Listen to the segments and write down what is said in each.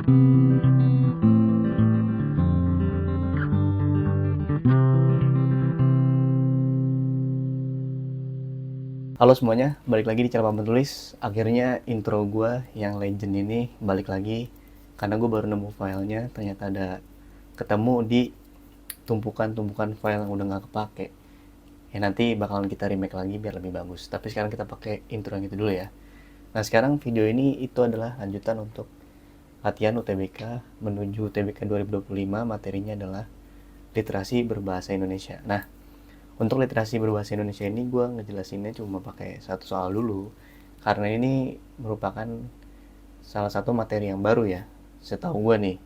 Halo semuanya, balik lagi di channel Paman Tulis. Akhirnya intro gue yang legend ini balik lagi karena gue baru nemu filenya. Ternyata ada ketemu di tumpukan-tumpukan file yang udah gak kepake. Ya nanti bakalan kita remake lagi biar lebih bagus. Tapi sekarang kita pakai intro yang itu dulu ya. Nah sekarang video ini itu adalah lanjutan untuk latihan UTBK menuju UTBK 2025. Materinya adalah literasi berbahasa Indonesia. Nah, untuk literasi berbahasa Indonesia ini gue ngejelasinnya cuma pakai satu soal dulu karena ini merupakan salah satu materi yang baru ya setahu gue nih,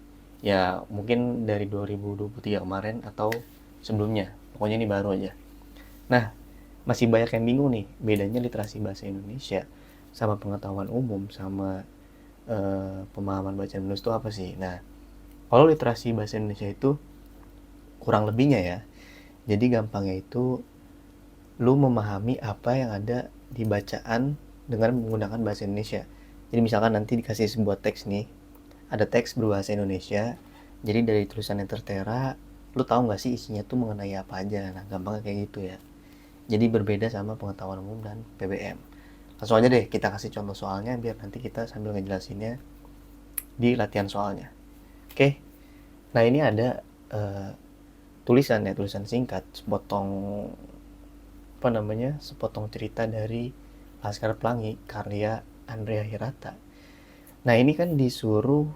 ya mungkin dari 2023 kemarin atau sebelumnya, pokoknya ini baru aja. Nah, masih banyak yang bingung nih bedanya literasi bahasa Indonesia sama pengetahuan umum sama pemahaman baca dan menulis itu apa sih. Nah, kalau literasi bahasa Indonesia itu kurang lebihnya ya, jadi gampangnya itu lu memahami apa yang ada di bacaan dengan menggunakan bahasa Indonesia. Jadi misalkan nanti dikasih sebuah teks nih, ada teks berbahasa Indonesia, jadi dari tulisan yang tertera, lu tahu nggak sih isinya tuh mengenai apa aja. Nah, gampangnya kayak gitu ya. Jadi berbeda sama pengetahuan umum dan PBM. Langsung aja deh kita kasih contoh soalnya biar nanti kita sambil ngejelasinnya di latihan soalnya. Oke, nah ini ada tulisan singkat, sepotong cerita dari Laskar Pelangi karya Andrea Hirata. Nah ini kan disuruh,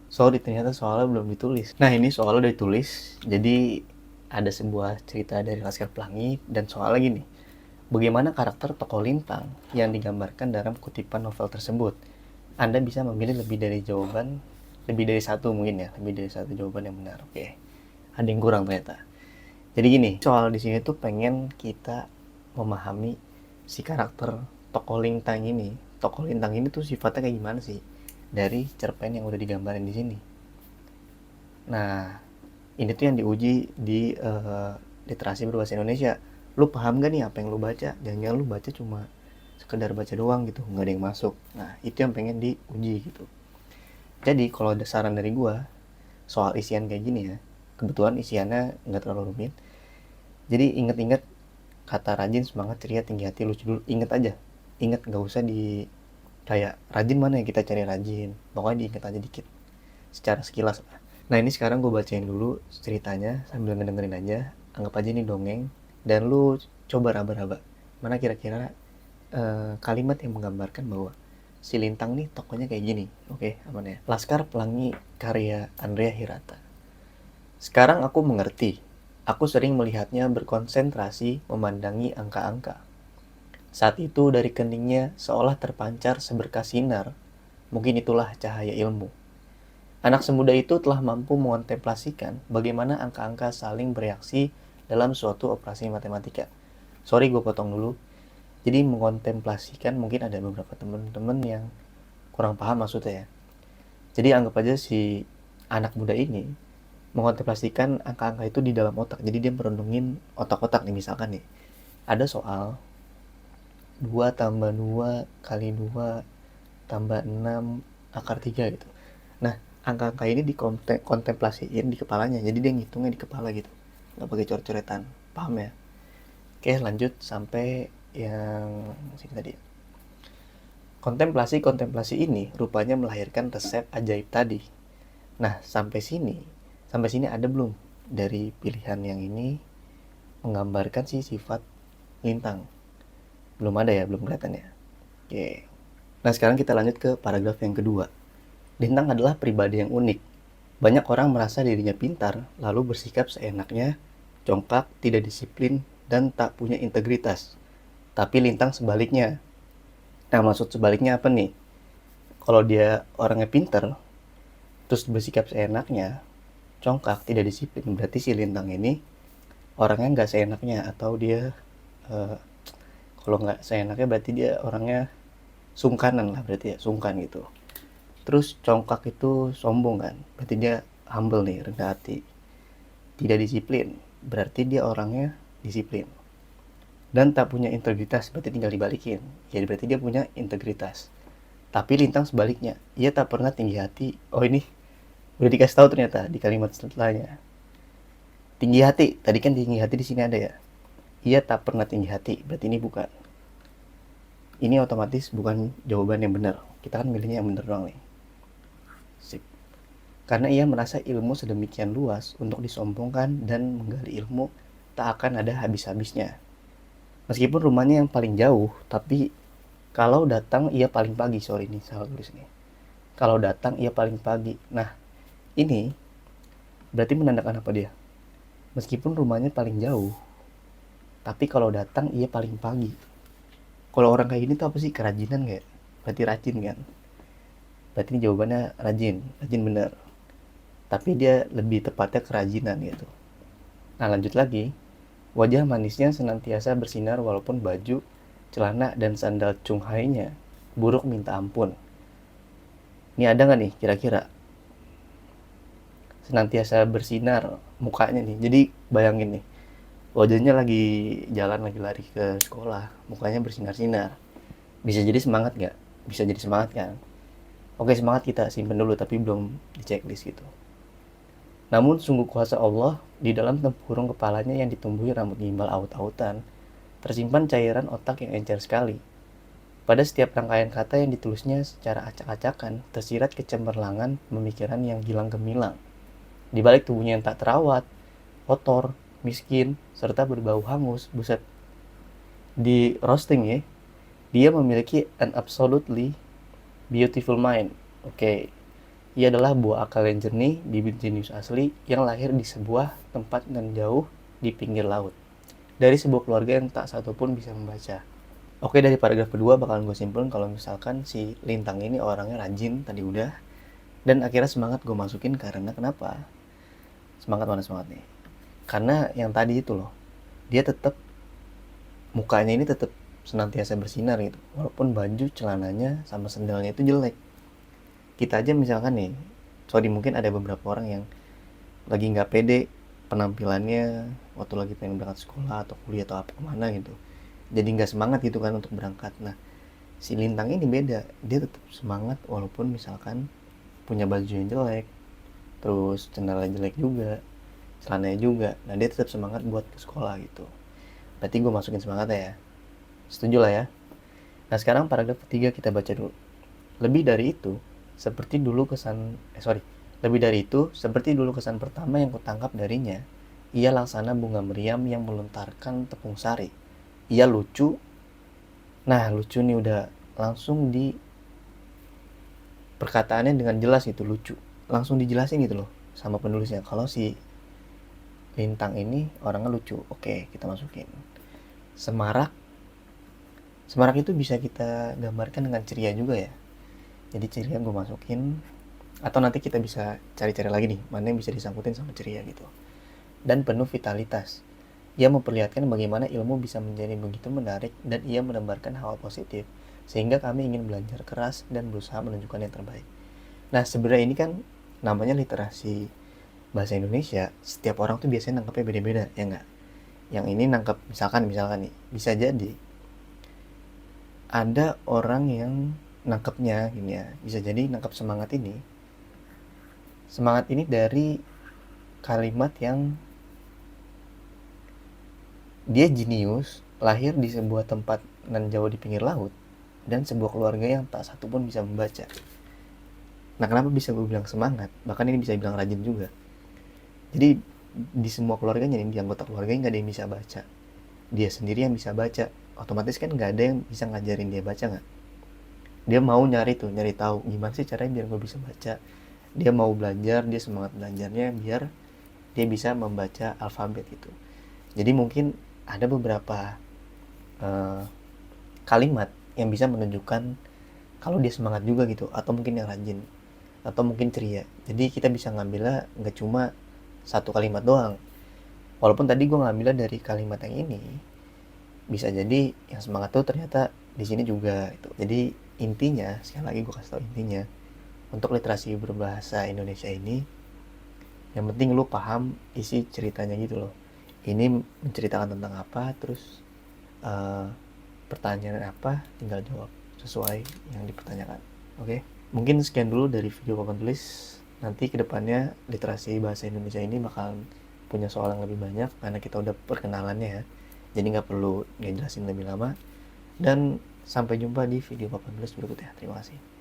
ternyata soalnya belum ditulis. Nah ini soalnya udah ditulis, jadi ada sebuah cerita dari Laskar Pelangi dan soalnya gini, bagaimana karakter tokoh lintang yang digambarkan dalam kutipan novel tersebut. Anda bisa memilih lebih dari satu mungkin ya, lebih dari satu jawaban yang benar. Oke, ada yang kurang ternyata. Jadi gini, soal di sini tuh pengen kita memahami si karakter tokoh lintang ini. Tokoh lintang ini tuh sifatnya kayak gimana sih dari cerpen yang udah digambarin di sini. Nah, ini tuh yang diuji di literasi berbahasa Indonesia. Lu paham gak nih apa yang lu baca? Jangan-jangan lu baca cuma sekedar baca doang gitu, nggak ada yang masuk. Nah, itu yang pengen diuji gitu. Jadi kalau ada saran dari gua soal isian kayak gini ya, kebetulan isiannya nggak terlalu rumit. Jadi inget-inget kata rajin, semangat, ceria, tinggi hati, lucu dulu. Inget aja, inget, nggak usah di kayak rajin mana ya kita cari rajin. Pokoknya diinget aja dikit, secara sekilas. Nah ini sekarang gue bacain dulu ceritanya sambil ngedengerin aja. Anggap aja ini dongeng dan lu coba raba-raba mana kira-kira kalimat yang menggambarkan bahwa si Lintang nih tokohnya kayak gini. Oke, aman ya. Laskar Pelangi karya Andrea Hirata. Sekarang aku mengerti. Aku sering melihatnya berkonsentrasi memandangi angka-angka. Saat itu dari keningnya seolah terpancar seberkas sinar. Mungkin itulah cahaya ilmu. Anak semuda itu telah mampu mengontemplasikan bagaimana angka-angka saling bereaksi dalam suatu operasi matematika. Sorry gue potong dulu. Jadi mengontemplasikan, mungkin ada beberapa teman-teman yang kurang paham maksudnya ya. Jadi anggap aja si anak muda ini mengontemplasikan angka-angka itu di dalam otak. Jadi dia merenungin otak-otak nih, misalkan nih. Ada soal 2 tambah 2 kali 2 tambah 6 akar 3 gitu. Nah, angka-angka ini dikontemplasiin di kepalanya. Jadi dia ngitungnya di kepala gitu. Nggak pakai coret-coretan. Paham ya? Oke, lanjut sampai yang sini tadi. Kontemplasi ini rupanya melahirkan resep ajaib tadi. Nah, sampai sini ada belum dari pilihan yang ini menggambarkan si sifat lintang? Belum ada ya, belum kelihatan ya. Oke. Nah, sekarang kita lanjut ke paragraf yang kedua. Lintang adalah pribadi yang unik. Banyak orang merasa dirinya pintar, lalu bersikap seenaknya, congkak, tidak disiplin, dan tak punya integritas. Tapi Lintang sebaliknya. Nah, maksud sebaliknya apa nih? Kalau dia orangnya pintar, terus bersikap seenaknya, congkak, tidak disiplin, berarti si Lintang ini orangnya nggak seenaknya, atau dia kalau nggak seenaknya berarti dia orangnya sungkanan lah, berarti ya, sungkan gitu. Terus congkak itu sombong kan, berarti dia humble nih, rendah hati. Tidak disiplin, berarti dia orangnya disiplin. Dan tak punya integritas, berarti tinggal dibalikin, jadi berarti dia punya integritas. Tapi Lintang sebaliknya, ia tak pernah tinggi hati. Oh, ini udah dikasih tahu ternyata di kalimat setelahnya. Tinggi hati, tadi kan tinggi hati di sini ada ya. Ia tak pernah tinggi hati, berarti ini bukan. Ini otomatis bukan jawaban yang benar. Kita kan milihnya yang benar doang nih. Sip. Karena ia merasa ilmu sedemikian luas untuk disombongkan dan menggali ilmu tak akan ada habis-habisnya. Meskipun rumahnya yang paling jauh, tapi kalau datang ia paling pagi. Sorry nih, salah tulis nih. Kalau datang ia paling pagi. Nah, ini berarti menandakan apa dia? Meskipun rumahnya paling jauh, tapi kalau datang ia paling pagi. Kalau orang kayak gini tuh apa sih? Kerajinan kayak? Berarti rajin kan? Berarti ini jawabannya rajin, rajin bener. Tapi dia lebih tepatnya kerajinan gitu. Nah, lanjut lagi. Wajah manisnya senantiasa bersinar walaupun baju, celana, dan sandal Chunghai-nya buruk minta ampun. Ini ada nggak nih kira-kira? Senantiasa bersinar mukanya nih. Jadi bayangin nih, wajahnya lagi jalan, lagi lari ke sekolah, mukanya bersinar-sinar. Bisa jadi semangat nggak? Bisa jadi semangat kan? Oke, semangat kita simpen dulu, tapi belum di checklist gitu. Namun sungguh kuasa Allah, di dalam tempurung kepalanya yang ditumbuhi rambut gimbal aut-autan, tersimpan cairan otak yang encer sekali. Pada setiap rangkaian kata yang ditulisnya secara acak-acakan, tersirat kecemerlangan pemikiran yang gilang gemilang. Di balik tubuhnya yang tak terawat, kotor, miskin, serta berbau hangus, buset, di roasting ya, dia memiliki an absolutely beautiful mind. Oke, ia adalah buah akal yang jernih, bibit jenius asli, yang lahir di sebuah tempat nan jauh di pinggir laut. Dari sebuah keluarga yang tak satu pun bisa membaca. Oke, dari paragraf kedua bakalan gue simpulin kalau misalkan si Lintang ini orangnya rajin, tadi udah. Dan akhirnya semangat gue masukin karena kenapa? Semangat mana semangat nih? Karena yang tadi itu loh, dia tetap mukanya ini tetap senantiasa bersinar gitu. Walaupun baju, celananya, sama sendalnya itu jelek. Kita aja misalkan nih, sorry mungkin ada beberapa orang yang lagi nggak pede penampilannya waktu lagi pengen berangkat sekolah atau kuliah atau apa kemana gitu. Jadi nggak semangat gitu kan untuk berangkat. Nah, si Lintang ini beda, dia tetap semangat walaupun misalkan punya baju yang jelek, terus sendalnya jelek juga, celananya juga. Nah, dia tetap semangat buat ke sekolah gitu. Berarti gue masukin semangatnya ya. Setuju lah ya. Nah, sekarang paragraf ketiga kita baca dulu. Lebih dari itu, seperti dulu kesan lebih dari itu, seperti dulu kesan pertama yang kutangkap darinya, ia laksana bunga meriam yang melontarkan tepung sari. Ia lucu. Nah, lucu nih udah langsung di perkataannya dengan jelas gitu, lucu. Langsung dijelasin gitu loh sama penulisnya kalau si Lintang ini orangnya lucu. Oke, kita masukin. Semarak. Semarak itu bisa kita gambarkan dengan ceria juga ya. Jadi ceria gue masukin, atau nanti kita bisa cari-cari lagi nih mana yang bisa disangkutin sama ceria gitu. Dan penuh vitalitas. Ia memperlihatkan bagaimana ilmu bisa menjadi begitu menarik dan ia menebarkan hawa positif sehingga kami ingin belajar keras dan berusaha menunjukkan yang terbaik. Nah, sebenarnya ini kan namanya literasi bahasa Indonesia. Setiap orang tuh biasanya nangkapnya beda-beda, ya enggak? Yang ini nangkap misalkan nih, bisa jadi ada orang yang nangkepnya gini ya, bisa jadi nangkap semangat ini dari kalimat yang dia jenius, lahir di sebuah tempat nan jauh di pinggir laut, dan sebuah keluarga yang tak satu pun bisa membaca. Nah, kenapa bisa gue bilang semangat? Bahkan ini bisa bilang rajin juga. Jadi di semua keluarganya nih, di anggota keluarganya nggak ada yang bisa baca. Dia sendiri yang bisa baca. Otomatis kan nggak ada yang bisa ngajarin dia baca nggak? Dia mau nyari tahu gimana sih caranya biar gue bisa baca. Dia mau belajar, dia semangat belajarnya biar dia bisa membaca alfabet gitu. Jadi mungkin ada beberapa kalimat yang bisa menunjukkan kalau dia semangat juga gitu, atau mungkin yang rajin, atau mungkin ceria. Jadi kita bisa ngambilnya nggak cuma satu kalimat doang. Walaupun tadi gue ngambilnya dari kalimat yang ini, bisa jadi yang semangat tuh ternyata di sini juga itu. Jadi intinya, sekali lagi gue kasih tau intinya, untuk literasi berbahasa Indonesia ini, yang penting lu paham isi ceritanya gitu loh. Ini menceritakan tentang apa, terus pertanyaan apa, tinggal jawab sesuai yang dipertanyakan. Oke, mungkin sekian dulu dari video papan tulis. Nanti kedepannya literasi bahasa Indonesia ini bakal punya soal yang lebih banyak karena kita udah perkenalannya ya. Jadi nggak perlu ngejelasin lebih lama. Dan sampai jumpa di video papan tulis berikutnya. Terima kasih.